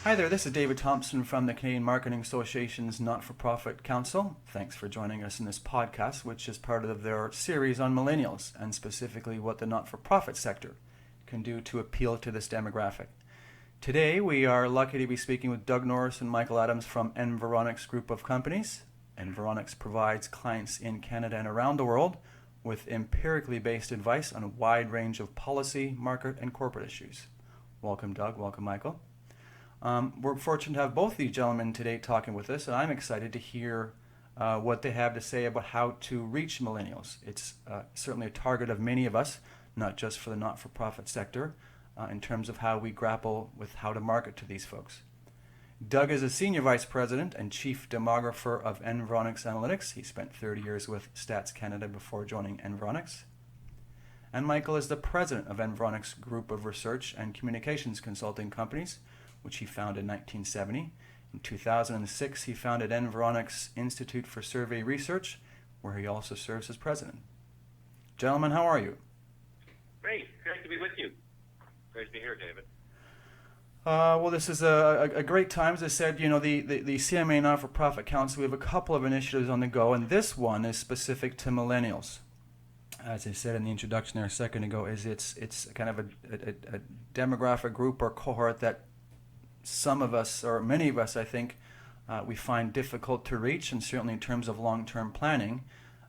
Hi there, this is David Thompson from the Canadian Marketing Association's Not-for-Profit Council. Thanks for joining us in this podcast, which is part of their series on millennials and specifically what the not-for-profit sector can do to appeal to this demographic. Today, we are lucky to be speaking with Doug Norris and Michael Adams from Environics Group of Companies. Environics provides clients in Canada and around the world with empirically based advice on a wide range of policy, market, and corporate issues. Welcome, Doug. Welcome, Michael. We're fortunate to have both these gentlemen today talking with us, and I'm excited to hear what they have to say about how to reach millennials. It's certainly a target of many of us, not just for the not-for-profit sector, in terms of how we grapple with how to market to these folks. Doug is a Senior Vice President and Chief Demographer of Environics Analytics. He spent 30 years with Stats Canada before joining Environics. And Michael is the President of Environics Group of Research and Communications Consulting Companies, which he founded in 1970. In 2006, he founded Environics Institute for Survey Research, where he also serves as president. Gentlemen, how are you? Great to be with you. Great to be here, David. Well, this is a great time. As I said, you know, the CMA Not-for-Profit Council, we have a couple of initiatives on the go, and this one is specific to millennials. As I said in the introduction there a second ago, it's kind of a demographic group or cohort that some of us, or many of us, I think, we find difficult to reach, and certainly in terms of long-term planning,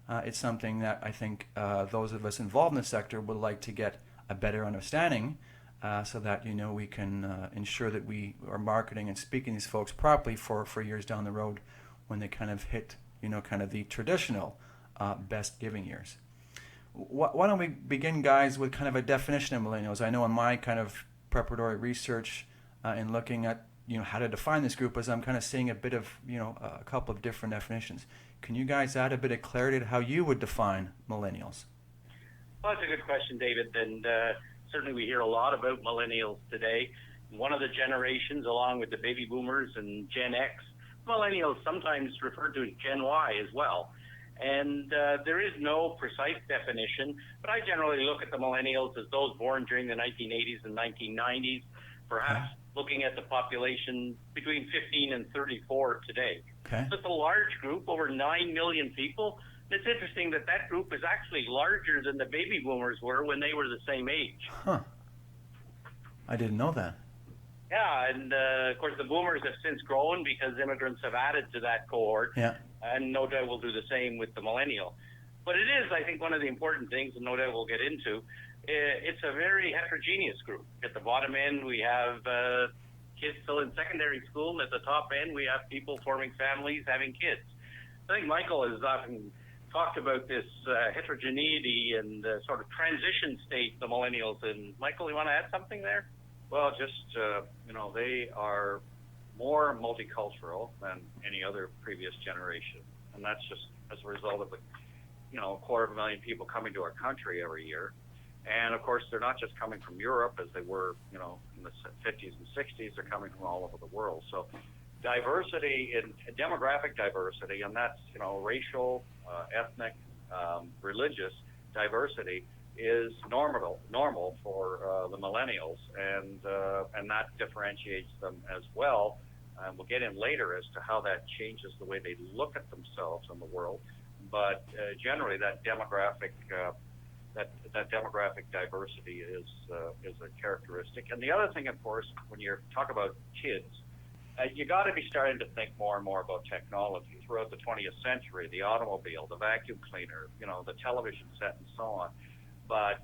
it's something that I think those of us involved in the sector would like to get a better understanding, so that we can ensure that we are marketing and speaking to these folks properly for years down the road when they kind of hit kind of the traditional best giving years. Why don't we begin, guys, with kind of a definition of millennials? I know in my kind of preparatory research in looking at how to define this group, as I'm kind of seeing a bit of a couple of different definitions. Can you guys add a bit of clarity to how you would define millennials? Well, that's a good question, David, and certainly we hear a lot about millennials today. One of the generations, along with the baby boomers and Gen X, millennials sometimes referred to as Gen Y as well. And there is no precise definition, but I generally look at the millennials as those born during the 1980s and 1990s, perhaps looking at the population between 15 and 34 today. Okay. So it's a large group, over 9 million people. It's interesting that group is actually larger than the baby boomers were when they were the same age. Huh. I didn't know that. Yeah, and of course the boomers have since grown because immigrants have added to that cohort. Yeah. And no doubt we'll do the same with the millennial. But it is, I think, one of the important things, and no doubt we'll get into, it's a very heterogeneous group. At the bottom end, we have kids still in secondary school, and at the top end, we have people forming families, having kids. I think Michael has often talked about this heterogeneity and sort of transition state the millennials in. Michael, you want to add something there? Well, just, they are more multicultural than any other previous generation. And that's just as a result of the, 250,000 people coming to our country every year. And of course, they're not just coming from Europe as they were, in the 50s and 60s, they're coming from all over the world. So diversity in demographic diversity, and that's, racial, ethnic, religious diversity is normal for the millennials, and that differentiates them as well. And we'll get in later as to how that changes the way they look at themselves in the world. But generally, that demographic diversity is a characteristic. And the other thing, of course, when you talk about kids, you got to be starting to think more and more about technology throughout the 20th century, the automobile, the vacuum cleaner, the television set, and so on. But,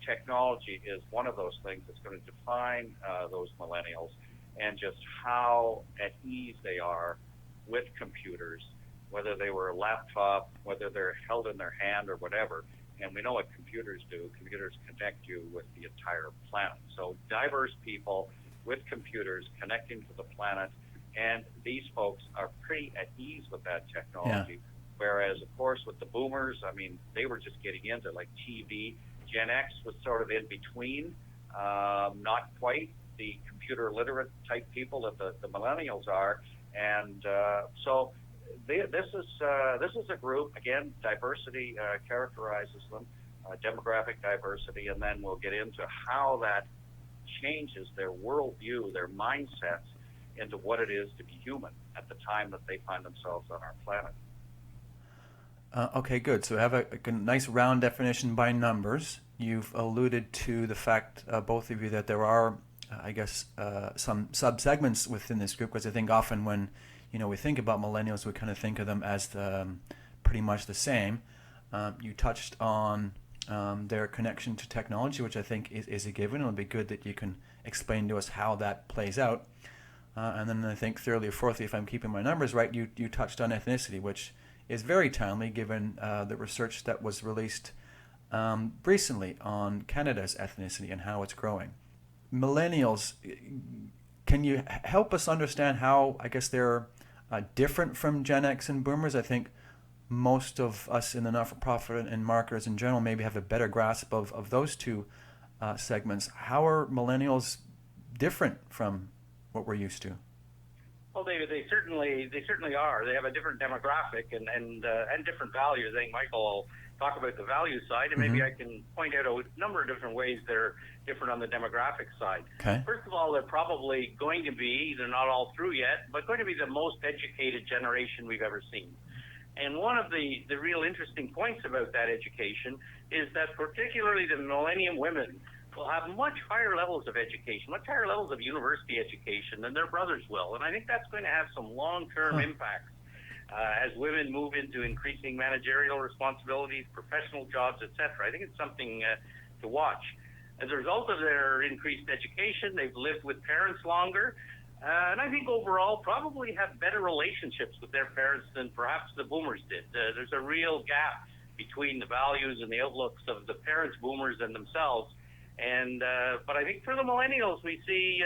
technology is one of those things that's going to define those millennials and just how at ease they are with computers, whether they were a laptop, whether they're held in their hand or whatever. And we know what computers do. Computers connect you with the entire planet. So diverse people with computers connecting to the planet, and these folks are pretty at ease with that technology. Yeah. Whereas, of course, with the boomers, they were just getting into like TV. Gen X was sort of in between, not quite the computer literate type people that the millennials are, and so this is a group, again, diversity characterizes them, demographic diversity, and then we'll get into how that changes their worldview, their mindsets into what it is to be human at the time that they find themselves on our planet. Okay, good. So we have a nice round definition by numbers. You've alluded to the fact, both of you, that there are, some subsegments within this group, because I think often when we think about millennials, we kind of think of them as pretty much the same. You touched on their connection to technology, which I think is a given. It'll be good that you can explain to us how that plays out. And then I think thirdly or fourthly, if I'm keeping my numbers right, you touched on ethnicity, which is very timely given the research that was released recently on Canada's ethnicity and how it's growing. Millennials, can you help us understand how, they're different from Gen X and Boomers? I think most of us in the not-for-profit and marketers in general maybe have a better grasp of those two segments. How are Millennials different from what we're used to? Well, David, they certainly are. They have a different demographic and different values. I think Michael will talk about the value side, and maybe I can point out a number of different ways they're different on the demographic side. Okay. First of all, they're probably going to be, they're not all through yet, but going to be the most educated generation we've ever seen. And one of the real interesting points about that education is that particularly the millennium women will have much higher levels of education, much higher levels of university education than their brothers will. And I think that's going to have some long-term impacts as women move into increasing managerial responsibilities, professional jobs, etc. I think it's something to watch. As a result of their increased education, they've lived with parents longer, and I think overall probably have better relationships with their parents than perhaps the boomers did. There's a real gap between the values and the outlooks of the parents, boomers, and themselves. And but I think for the millennials, we see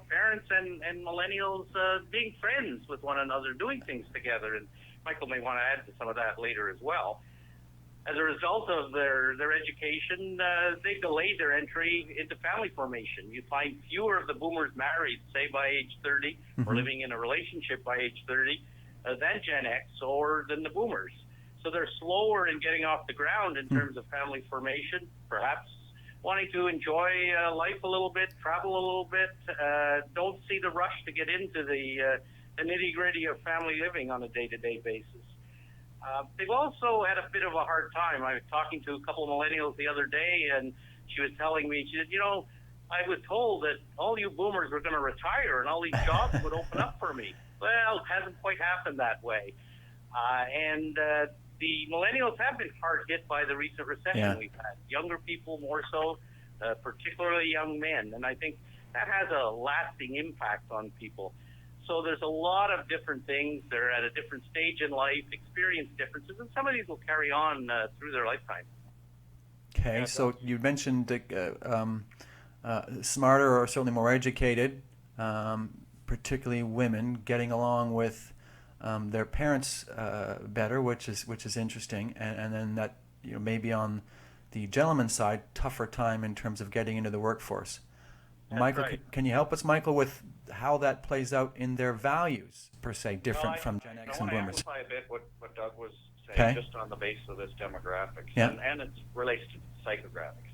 parents and millennials being friends with one another, doing things together. And Michael may want to add to some of that later as well. As a result of their education, they delayed their entry into family formation. You find fewer of the boomers married, say by age 30, or living in a relationship by age 30, than Gen X or than the boomers. So they're slower in getting off the ground in terms of family formation, perhaps wanting to enjoy life a little bit, travel a little bit, don't see the rush to get into the nitty-gritty of family living on a day-to-day basis. They've also had a bit of a hard time. I was talking to a couple of millennials the other day, and she was telling me, she said, I was told that all you boomers were going to retire and all these jobs would open up for me. Well, it hasn't quite happened that way. The millennials have been hard hit by the recent recession we've had. Younger people more so, particularly young men. And I think that has a lasting impact on people. So there's a lot of different things. They're at a different stage in life, experience differences, and some of these will carry on through their lifetime. Okay, so you mentioned smarter or certainly more educated, particularly women, getting along with their parents better, which is interesting, and then that maybe on the gentleman's side, tougher time in terms of getting into the workforce. That's Michael, right. can you help us, Michael, with how that plays out in their values per se, different from Gen X and I want Boomers? to amplify a bit what Doug was saying, Okay. just on the basis of this demographics, Yeah. and it relates to psychographics.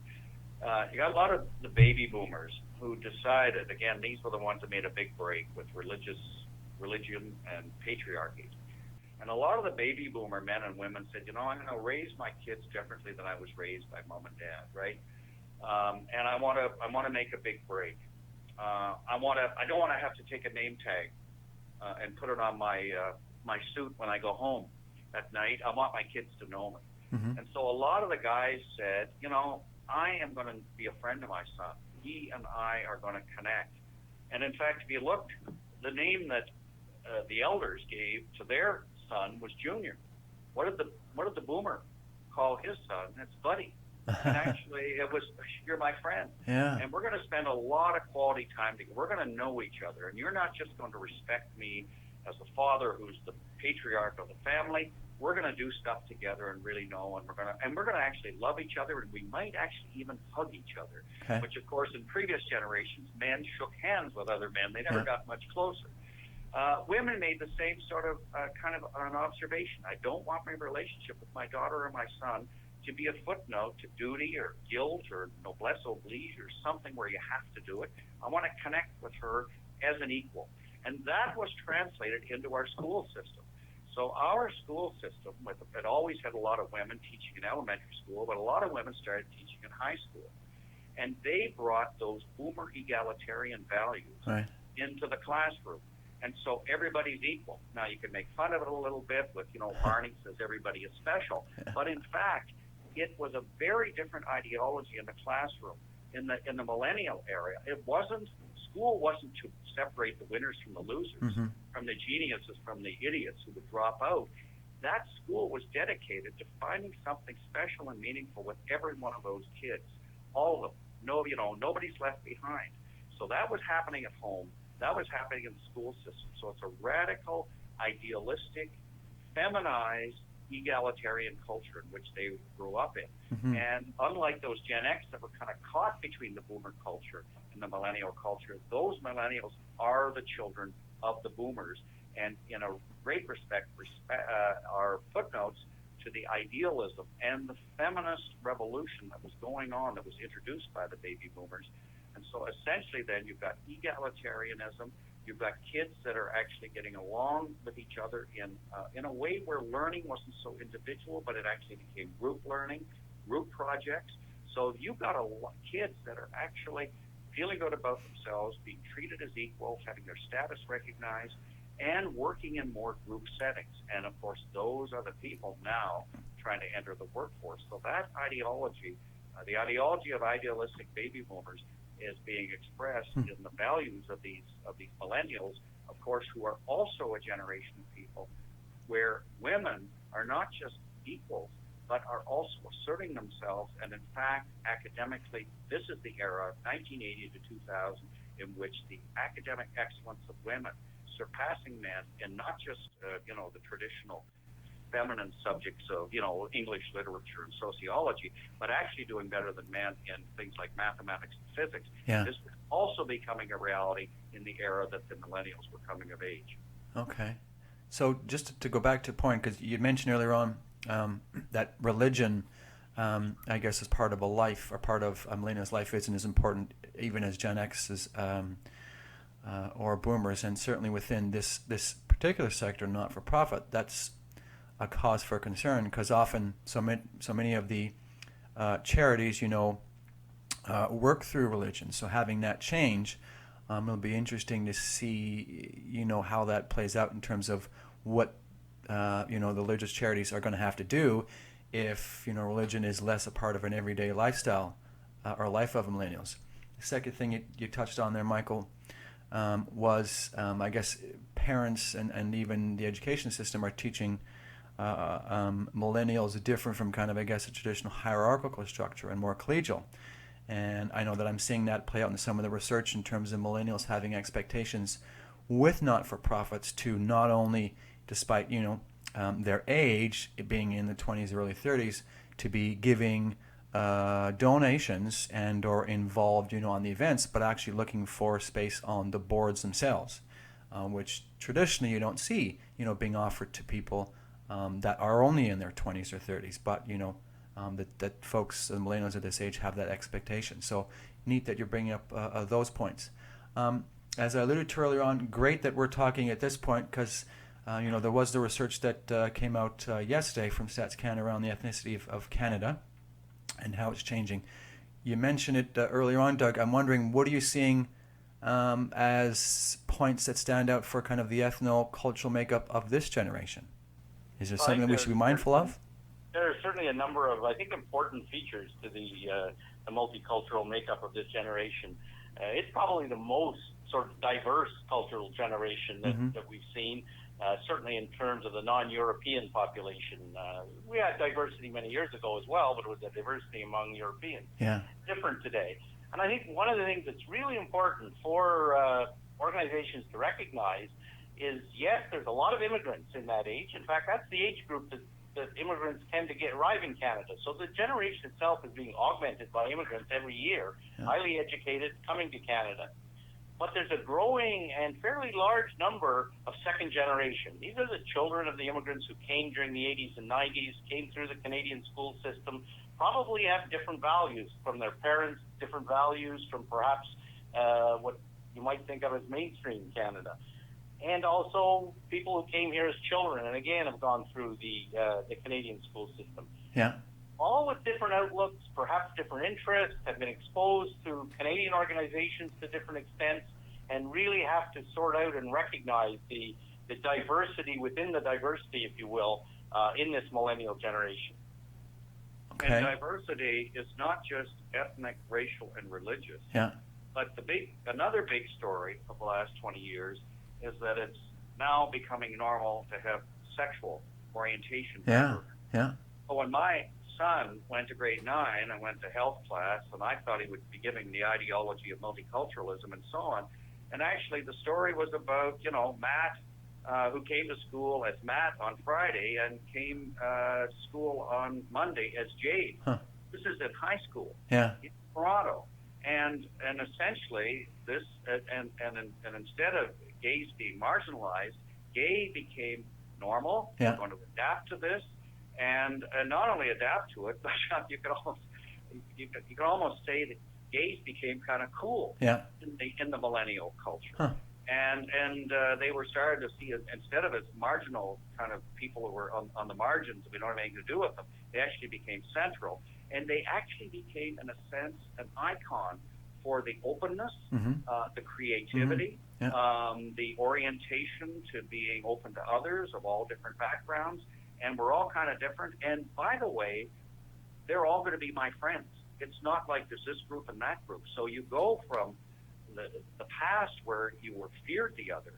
You got a lot of the baby boomers who decided, again, these were the ones that made a big break with religion and patriarchy. And a lot of the baby boomer men and women said, I'm going to raise my kids differently than I was raised by mom and dad, right? And I want to make a big break. I don't want to have to take a name tag and put it on my suit when I go home at night. I want my kids to know me. And so a lot of the guys said, I am going to be a friend of my son. He and I are going to connect. And in fact, if you looked, the name that the elders gave to their son was Junior. What did the boomer call his son? It's Buddy. And actually, it was, you're my friend. Yeah. And we're going to spend a lot of quality time together. We're going to know each other. And you're not just going to respect me as the father who's the patriarch of the family. We're going to do stuff together and really know, and we're going to actually love each other, and we might actually even hug each other. Okay. Which, of course, in previous generations, men shook hands with other men. They never got much closer. Women made the same sort of kind of an observation. I don't want my relationship with my daughter or my son to be a footnote to duty or guilt or noblesse oblige or something where you have to do it. I want to connect with her as an equal. And that was translated into our school system. So our school system, it always had a lot of women teaching in elementary school, but a lot of women started teaching in high school. And they brought those boomer egalitarian values into the classroom. And so everybody's equal. Now, you can make fun of it a little bit with, Barney says everybody is special. But in fact, it was a very different ideology in the classroom. In the millennial era, school wasn't to separate the winners from the losers, from the geniuses from the idiots who would drop out. That school was dedicated to finding something special and meaningful with every one of those kids, all of them. Nobody's left behind. So that was happening at home. That was happening in the school system. So it's a radical, idealistic, feminized, egalitarian culture in which they grew up in. And unlike those Gen X that were kind of caught between the boomer culture and the millennial culture, those millennials are the children of the boomers, and in a great respect are footnotes to the idealism and the feminist revolution that was going on, that was introduced by the baby boomers. And so essentially then you've got egalitarianism, you've got kids that are actually getting along with each other in a way where learning wasn't so individual, but it actually became group learning, group projects. So you've got kids that are actually feeling good about themselves, being treated as equals, having their status recognized, and working in more group settings. And of course, those are the people now trying to enter the workforce. So that ideology, the ideology of idealistic baby boomers, is being expressed in the values of these millennials, of course, who are also a generation of people where women are not just equals, but are also asserting themselves. And in fact, academically, this is the era of 1980 to 2000 in which the academic excellence of women surpassing men in not just the traditional feminine subjects of English literature and sociology, but actually doing better than men in things like mathematics and physics. This is also becoming a reality in the era that the millennials were coming of age. Okay, so just to go back to a point, because you mentioned earlier on that religion, I guess, is part of a life, or part of a millennial's life isn't as important even as Gen X's or boomers, and certainly within this particular sector, not for profit, that's a cause for concern, because often so many of the charities work through religion. So having that change, it'll be interesting to see how that plays out in terms of what the religious charities are going to have to do if religion is less a part of an everyday lifestyle or life of millennials. The second thing you touched on there, Michael, was I guess parents and even the education system are teaching millennials different from kind of, I guess, a traditional hierarchical structure and more collegial. And I know that I'm seeing that play out in some of the research in terms of millennials having expectations with not-for-profits to not only, despite their age, it being in the 20s or early 30s, to be giving donations and or involved on the events, but actually looking for space on the boards themselves, which traditionally you don't see being offered to people that are only in their 20s or 30s, but that folks, the millennials at this age, have that expectation. So neat that you're bringing up those points. As I alluded to earlier on, great that we're talking at this point, because there was the research that came out yesterday from Stats Canada around the ethnicity of Canada and how it's changing. You mentioned it earlier on, Doug. I'm wondering, what are you seeing as points that stand out for kind of the ethno-cultural makeup of this generation? Is there something that we should be mindful of? There are certainly a number of, I think, important features to the multicultural makeup of this generation. It's probably the most sort of diverse cultural generation that we've seen, certainly in terms of the non-European population. We had diversity many years ago as well, but it was a diversity among Europeans. Different today. And I think one of the things that's really important for organizations to recognize is, yes, there's a lot of immigrants in that age. In fact, that's the age group that immigrants tend to arrive in Canada. So the generation itself is being augmented by immigrants every year, highly educated, coming to Canada. but there's a growing and fairly large number of second generation. These are the children of the immigrants who came during the 80s and 90s, came through the Canadian school system, probably have different values from their parents, different values from perhaps what you might think of as mainstream Canada. And also people who came here as children and again have gone through the Canadian school system. Yeah. All with different outlooks, perhaps different interests, have been exposed through Canadian organizations to different extents, and really have to sort out and recognize the diversity within the diversity, if you will, in this millennial generation. Okay. And diversity is not just ethnic, racial, and religious. Yeah. But another big story of the last 20 years is that it's now becoming normal to have sexual orientation. Yeah. Yeah. But when my son went to grade 9 and went to health class, and I thought he would be giving the ideology of multiculturalism and so on. And actually the story was about, Matt, who came to school as Matt on Friday and came to school on Monday as Jade. Huh. This is in high school Yeah. in Toronto. And essentially this, and instead of gays being marginalized, gay became normal. Yeah. We're going to adapt to this. And not only adapt to it, but you could almost say that gays became kind of cool in the millennial culture. Huh. And they were starting to see, instead of as marginal kind of people who were on the margins, we don't have anything to do with them, they actually became central. And they actually became, in a sense, an icon for the openness, the creativity, the orientation to being open to others of all different backgrounds. And we're all kind of different. And by the way, they're all going to be my friends. It's not like there's this group and that group. So you go from the past where you were feared the other.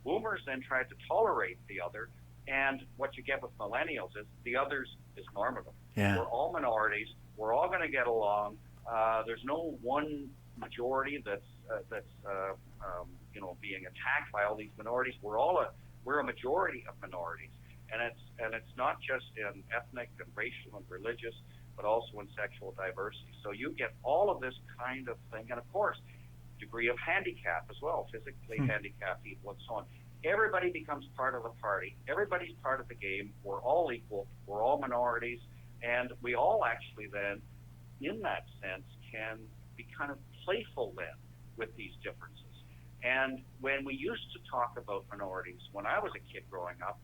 Boomers then tried to tolerate the other. And what you get with millennials is the others is normative. Yeah. We're all minorities. We're all going to get along. There's no one majority that's being attacked by all these minorities. We're a majority of minorities. And it's not just in ethnic and racial and religious, but also in sexual diversity. So you get all of this kind of thing, and of course, degree of handicap as well, physically handicapped people and so on. Everybody becomes part of the party. Everybody's part of the game. We're all equal. We're all minorities, and we all actually then, in that sense, can be kind of playful then with these differences. And when we used to talk about minorities, when I was a kid growing up,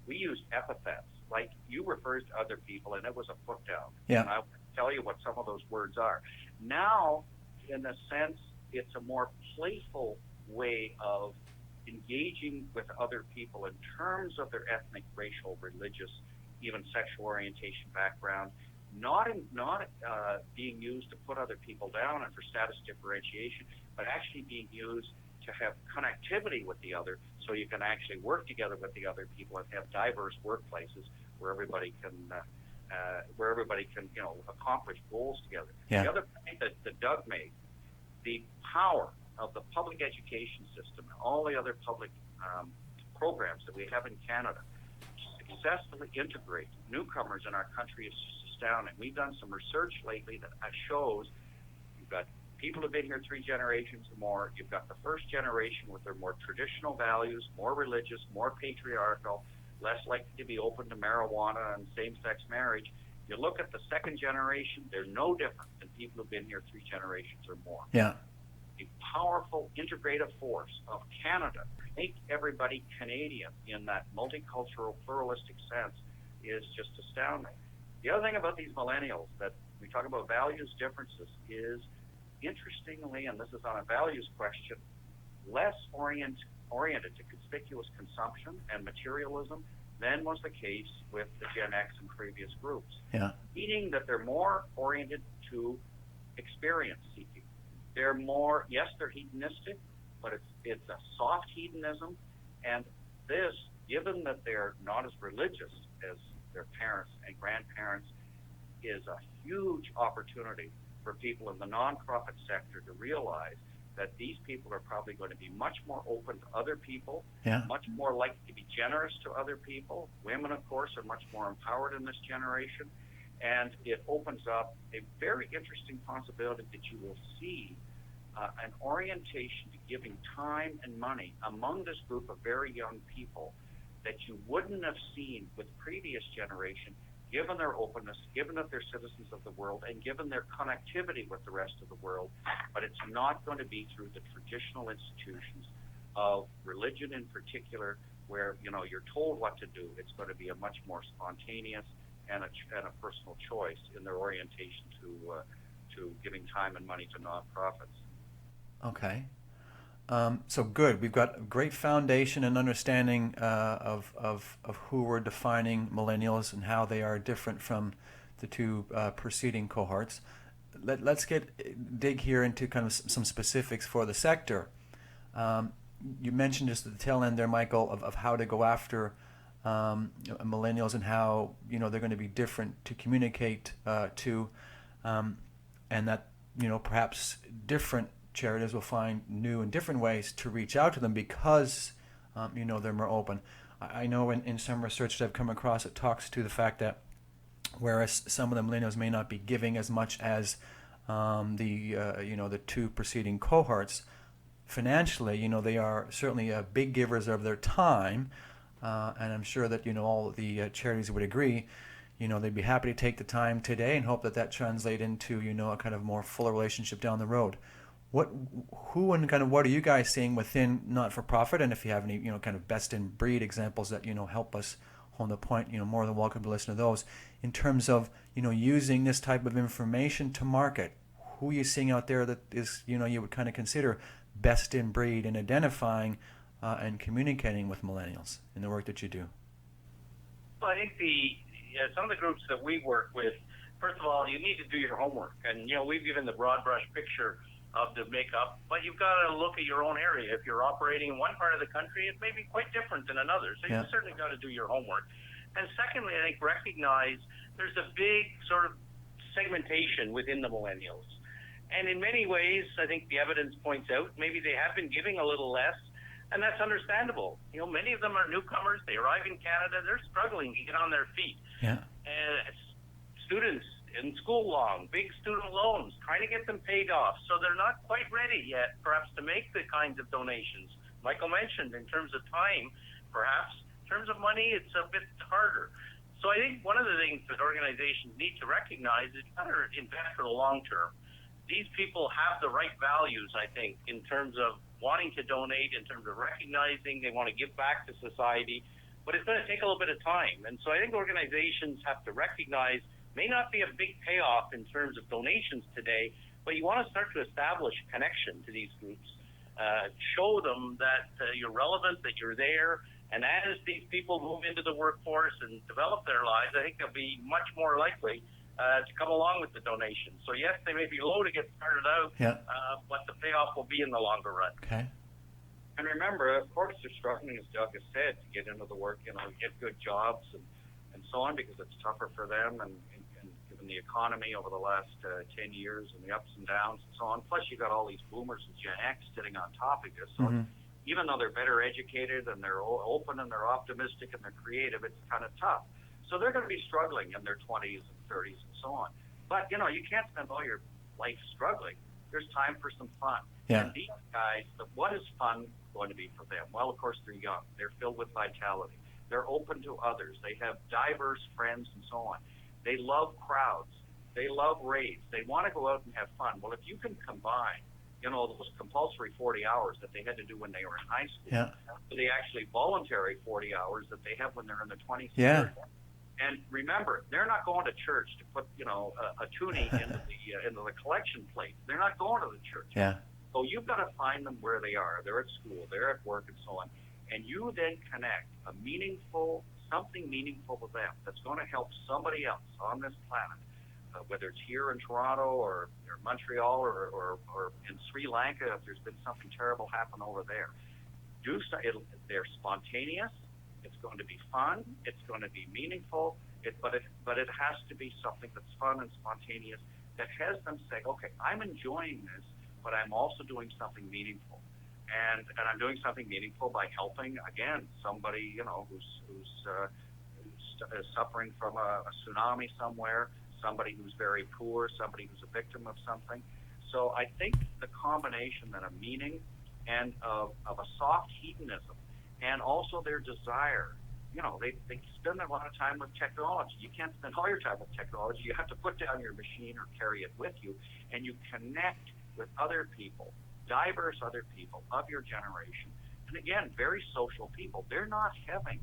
we used epithets, like you referred to other people, and it was a put down. Yeah. And I'll tell you what some of those words are. Now, in a sense, it's a more playful way of engaging with other people in terms of their ethnic, racial, religious, even sexual orientation background, not being used to put other people down and for status differentiation, but actually being used to have connectivity with the other, so you can actually work together with the other people and have diverse workplaces where everybody can accomplish goals together. Yeah. The other point that Doug made, the power of the public education system and all the other public programs that we have in Canada to successfully integrate newcomers in our country is just astounding. We've done some research lately that shows you've got people who've been here 3 generations or more. You've got the first generation with their more traditional values, more religious, more patriarchal, less likely to be open to marijuana and same-sex marriage. You look at the second generation, they're no different than people who've been here 3 generations or more. Yeah. A powerful integrative force of Canada, make everybody Canadian in that multicultural, pluralistic sense is just astounding. The other thing about these millennials that we talk about values differences is, interestingly, and this is on a values question, less oriented to conspicuous consumption and materialism than was the case with the Gen X and previous groups. Yeah. Meaning that they're more oriented to experience seeking. They're more, yes, they're hedonistic, but it's a soft hedonism. And this, given that they're not as religious as their parents and grandparents, is a huge opportunity for people in the nonprofit sector to realize that these people are probably going to be much more open to other people, much more likely to be generous to other people. Women, of course, are much more empowered in this generation. And it opens up a very interesting possibility that you will see an orientation to giving time and money among this group of very young people that you wouldn't have seen with previous generation, given their openness, given that they're citizens of the world, and given their connectivity with the rest of the world. But it's not going to be through the traditional institutions of religion in particular, where you're told what to do. It's going to be a much more spontaneous and a personal choice in their orientation to giving time and money to nonprofits. Okay. So good. We've got a great foundation and understanding of who we're defining millennials and how they are different from the two preceding cohorts. Let's dig here into kind of some specifics for the sector. You mentioned just at the tail end there, Michael, of how to go after millennials and how they're going to be different to communicate to, and that perhaps different charities will find new and different ways to reach out to them because they're more open. I know in some research that I've come across, it talks to the fact that whereas some of the millennials may not be giving as much as the two preceding cohorts financially, they are certainly big givers of their time, and I'm sure that all the charities would agree. They'd be happy to take the time today and hope that translate into a kind of more fuller relationship down the road. Who and kind of what are you guys seeing within not-for-profit, and if you have any kind of best-in-breed examples that help us hone the point, more than welcome to listen to those in terms of using this type of information to market. Who are you seeing out there that is you would kind of consider best-in-breed in identifying and communicating with millennials in the work that you do? Well, I think some of the groups that we work with, first of all, you need to do your homework, and we've given the broad brush picture of the makeup, but you've got to look at your own area. If you're operating in one part of the country, it may be quite different than another. So you've certainly got to do your homework. And secondly, I think recognize there's a big sort of segmentation within the millennials. And in many ways, I think the evidence points out maybe they have been giving a little less, and that's understandable. Many of them are newcomers. They arrive in Canada. They're struggling to get on their feet. Yeah. Students in school long, big student loans, trying to get them paid off. So they're not quite ready yet, perhaps, to make the kinds of donations Michael mentioned in terms of time, perhaps. In terms of money, it's a bit harder. So I think one of the things that organizations need to recognize is you've got to invest for the long term. These people have the right values, I think, in terms of wanting to donate, in terms of recognizing they want to give back to society, but it's going to take a little bit of time. And so I think organizations have to recognize may not be a big payoff in terms of donations today, but you want to start to establish connection to these groups. Show them that you're relevant, that you're there, and as these people move into the workforce and develop their lives, I think they'll be much more likely to come along with the donations. So yes, they may be low to get started out, but the payoff will be in the longer run. Okay. And remember, of course, they're struggling, as Doug has said, to get into the work, get good jobs and so on, because it's tougher for them and given the economy over the last 10 years and the ups and downs and so on. Plus, you've got all these boomers and Gen X sitting on top of you. So even though they're better educated and they're open and they're optimistic and they're creative, it's kind of tough. So they're going to be struggling in their 20s and 30s and so on. But, you can't spend all your life struggling. There's time for some fun. Yeah. And these guys, what is fun going to be for them? Well, of course, they're young. They're filled with vitality. They're open to others. They have diverse friends and so on. They love crowds. They love raids. They want to go out and have fun. Well, if you can combine, those compulsory 40 hours that they had to do when they were in high school, to the actually voluntary 40 hours that they have when they're in their 20s. Yeah. And remember, they're not going to church to put, a toonie into the collection plate. They're not going to the church. Yeah. So you've got to find them where they are. They're at school. They're at work and so on. And you then connect something meaningful to them that's going to help somebody else on this planet, whether it's here in Toronto or Montreal or in Sri Lanka, if there's been something terrible happen over there. They're spontaneous. It's going to be fun. It's going to be meaningful. But it has to be something that's fun and spontaneous that has them say, okay, I'm enjoying this, but I'm also doing something meaningful. And I'm doing something meaningful by helping, again, somebody, who's suffering from a tsunami somewhere, somebody who's very poor, somebody who's a victim of something. so I think the combination then of meaning and of a soft hedonism, and also their desire. They spend a lot of time with technology. You can't spend all your time with technology. You have to put down your machine or carry it with you, and you connect with other people, diverse other people of your generation. And again, very social people. They're not having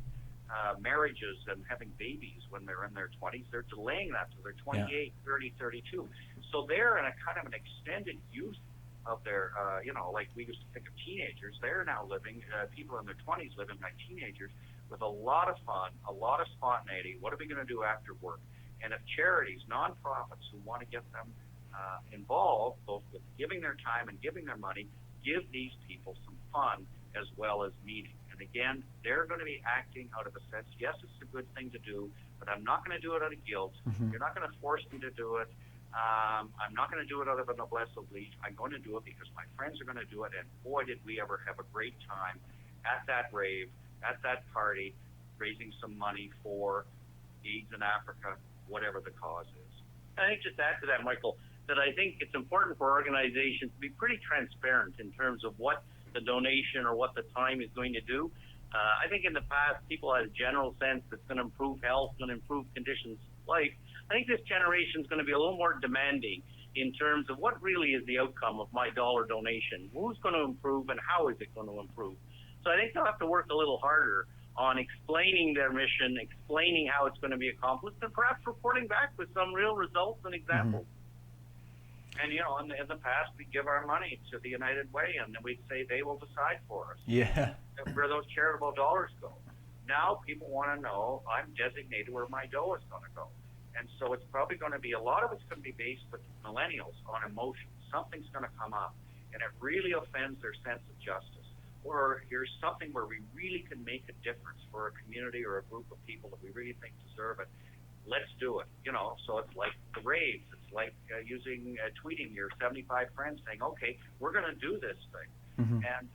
marriages and having babies when they're in their 20s. They're delaying that to their 28, 30, 32. So they're in a kind of an extended youth of their, like we used to think of teenagers. They're now living, people in their 20s living like teenagers with a lot of fun, a lot of spontaneity. What are we going to do after work? And if charities, nonprofits who want to get them involved, both with giving their time and giving their money, give these people some fun as well as meaning. And again, they're going to be acting out of a sense, yes, it's a good thing to do, but I'm not going to do it out of guilt. You're not going to force me to do it. I'm not going to do it out of a noblesse oblige. I'm going to do it because my friends are going to do it. And boy, did we ever have a great time at that rave, at that party, raising some money for AIDS in Africa, whatever the cause is. I think just to add to that, Michael, that I think it's important for organizations to be pretty transparent in terms of what the donation or what the time is going to do. I think in the past, people had a general sense that's going to improve health, going to improve conditions of life. I think this generation is going to be a little more demanding in terms of what really is the outcome of my dollar donation. Who's going to improve and how is it going to improve? So I think they'll have to work a little harder on explaining their mission, explaining how it's going to be accomplished, and perhaps reporting back with some real results and examples. And, in the past, we give our money to the United Way, and then we'd say they will decide for us where those charitable dollars go. Now people want to know, I'm designated where my dough is going to go. And so it's probably going to be, a lot of it's going to be based with millennials on emotion. Something's going to come up, and it really offends their sense of justice. Or here's something where we really can make a difference for a community or a group of people that we really think deserve it. Let's do it. So it's like the raves. It's like tweeting your 75 friends saying, okay, we're going to do this thing. And,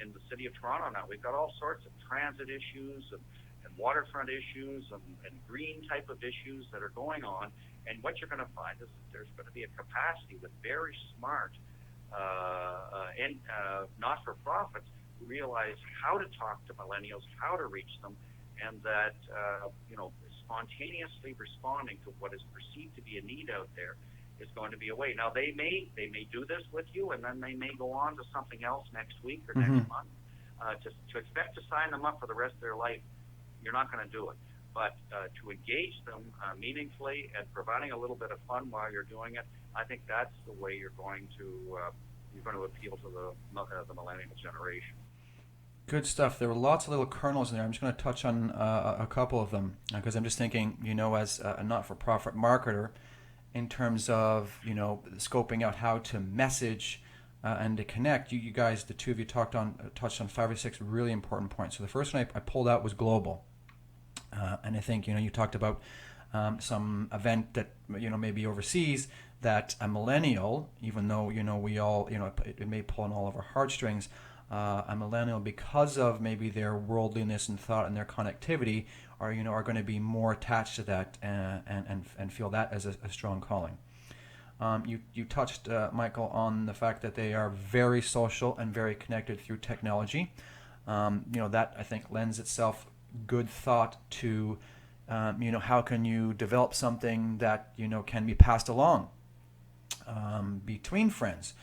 in the city of Toronto now, we've got all sorts of transit issues and waterfront issues and green type of issues that are going on. And what you're going to find is that there's going to be a capacity with very smart not-for-profits who realize how to talk to millennials, how to reach them, and that, spontaneously responding to what is perceived to be a need out there is going to be a way. Now, they may do this with you, and then they may go on to something else next week or next month. To expect to sign them up for the rest of their life, you're not going to do it. But to engage them meaningfully and providing a little bit of fun while you're doing it, I think that's the way you're going to appeal to the millennial generation. Good stuff. There were lots of little kernels in there. I'm just going to touch on a couple of them because I'm just thinking, as a not-for-profit marketer, in terms of, scoping out how to message and to connect. You guys, the two of you, touched on 5 or 6 really important points. So the first one I pulled out was global. And I think, you talked about some event that, maybe overseas that a millennial, even though, we all, it may pull on all of our heartstrings, a millennial, because of maybe their worldliness and thought and their connectivity, are going to be more attached to that and feel that as a strong calling. You touched, Michael, on the fact that they are very social and very connected through technology. That I think lends itself good thought to, how can you develop something that can be passed along between friends.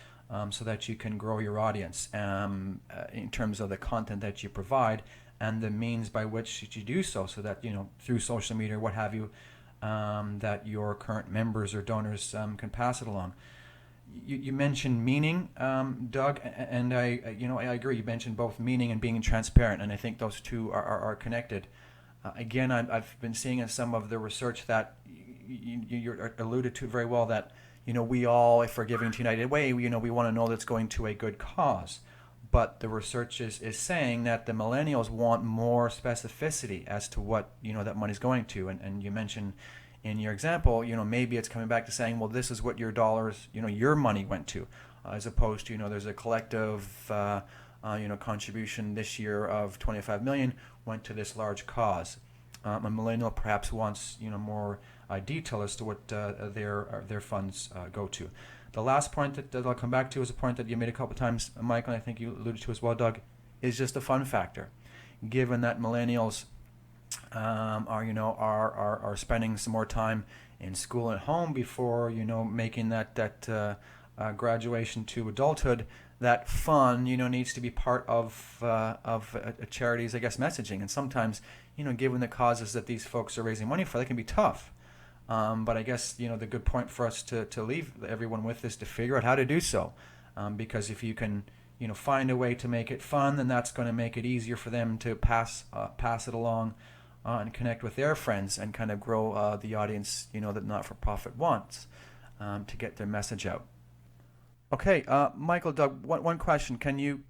So that you can grow your audience in terms of the content that you provide and the means by which you do so that, through social media or what have you, that your current members or donors can pass it along. You mentioned meaning, Doug, and I agree. You mentioned both meaning and being transparent, and I think those two are connected. Again, I've been seeing in some of the research that you alluded to very well that, we all, if we're giving to United Way, we want to know that it's going to a good cause. But the research is saying that the millennials want more specificity as to what, that money's going to. And you mentioned in your example, maybe it's coming back to saying, well, this is what your dollars, your money went to, as opposed to, there's a collective, contribution this year of $25 million went to this large cause. a millennial perhaps wants more detail as to what their funds go to. The last point that I'll come back to is a point that you made a couple of times, Michael, and I think you alluded to as well, Doug, is just a fun factor. Given that millennials are spending some more time in school and home before making that graduation to adulthood, that fun needs to be part of a charity's, I guess, messaging. And sometimes given the causes that these folks are raising money for, they can be tough. But I guess the good point for us to leave everyone with is to figure out how to do so, because if you can find a way to make it fun, then that's going to make it easier for them to pass it along and connect with their friends and kind of grow the audience that not-for-profit wants to get their message out. Okay, Michael, Doug, one question: Can you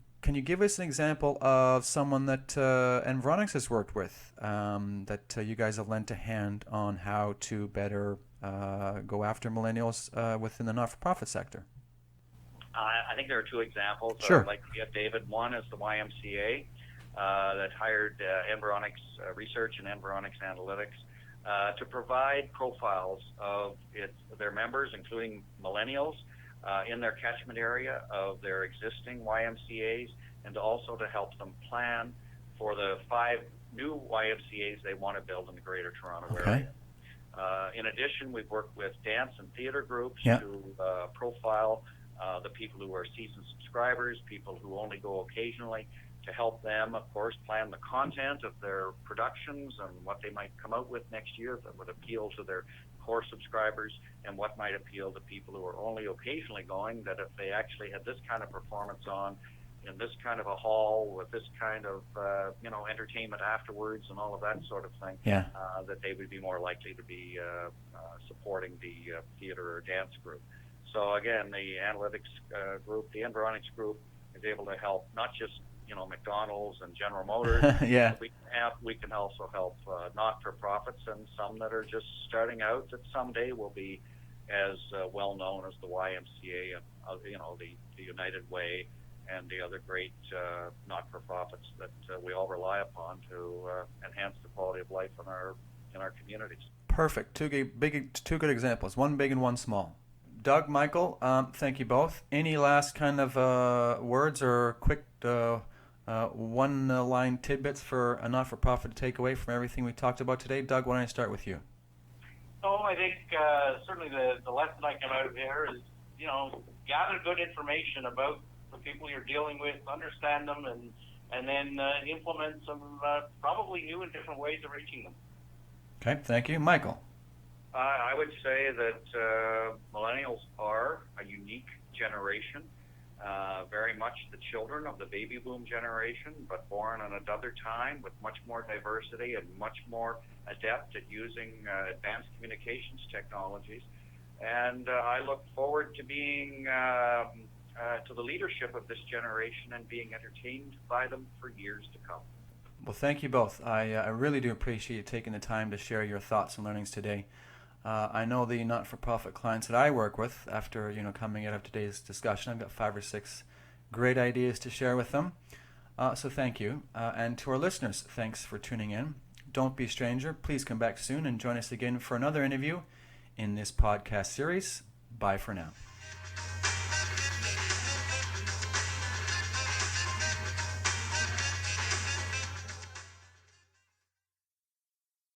give us an example of someone that Environics has worked with, that you guys have lent a hand on how to better go after millennials within the not-for-profit sector? I think there are two examples. Sure. I'd like to give David. One is the YMCA that hired Environics Research and Environics Analytics to provide profiles of their members, including millennials, in their catchment area of their existing YMCAs, and also to help them plan for the 5 new YMCAs they want to build in the Greater Toronto area. In addition, we've worked with dance and theater groups to profile the people who are season subscribers, people who only go occasionally, to help them, of course, plan the content of their productions and what they might come out with next year that would appeal to their core subscribers, and what might appeal to people who are only occasionally going, that if they actually had this kind of performance on in this kind of a hall with this kind of entertainment afterwards and all of that sort of thing, that they would be more likely to be supporting the theater or dance group. So again, the analytics group, the Environics group, is able to help not just McDonald's and General Motors. We can also help not-for-profits and some that are just starting out that someday will be as well known as the YMCA and the United Way and the other great not-for-profits that we all rely upon to enhance the quality of life in our communities. Perfect. Two good examples. One big and one small. Doug, Michael, thank you both. Any last kind of words or quick one-line tidbits for a not-for-profit to take away from everything we talked about today? Doug, why don't I start with you? Oh, I think certainly the lesson I come out of here is, gather good information about the people you're dealing with, understand them, and then implement some probably new and different ways of reaching them. Okay, thank you. Michael? I would say that millennials are a unique generation, very much the children of the baby boom generation, but born in another time with much more diversity and much more adept at using advanced communications technologies. And I look forward to being to the leadership of this generation and being entertained by them for years to come. Well, thank you both. I really do appreciate you taking the time to share your thoughts and learnings today. I know the not-for-profit clients that I work with, after coming out of today's discussion, I've got 5 or 6 great ideas to share with them. So thank you. And to our listeners, thanks for tuning in. Don't be a stranger. Please come back soon and join us again for another interview in this podcast series. Bye for now.